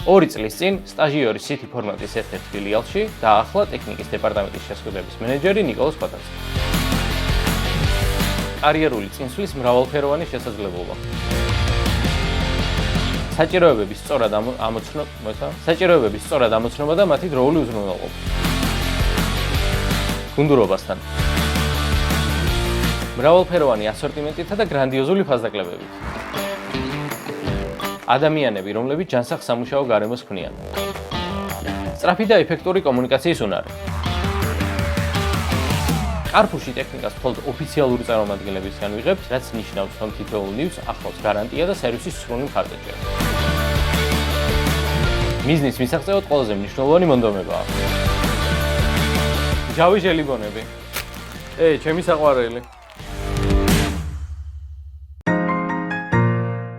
2 წლის წინ სტაჟიორი City ფორმატის ერთ-ერთ ფილიალში დაახლა ტექნიკის დეპარტამენტის შესყიდვების მენეჯერი ნიკოლოზ ხვატაძე. კარიერული წინსვლის მრავალფეროვანი შესაძლებლობა. საჭიროებების სწორად ამოცნობა და მათი დროული უზრუნველყოფა. გუნდურობასთან. მრავალფეროვანი ასორტიმენტითა და გრანდიოზული ფასდაკლებებით. ადამიანები, რომლებიც ჯანსაღ სამუშაო გარემოს ქმნიან. სწრაფი და ეფექტური კომუნიკაციის უნარი. კარფუში ტექნიკას მხოლოდ ოფიციალური წარმომადგენლებისგან ვიღებთ, რაც ნიშნავს, რომ თითოეულ ნივთს ახლავს გარანტია და სერვისის სრული მხარდაჭერა. მიზნის მისაღწევად ყველაზე მნიშვნელოვანი მონდომებაა. ჯავი ჟელიბონები. ჩემი საყვარელი.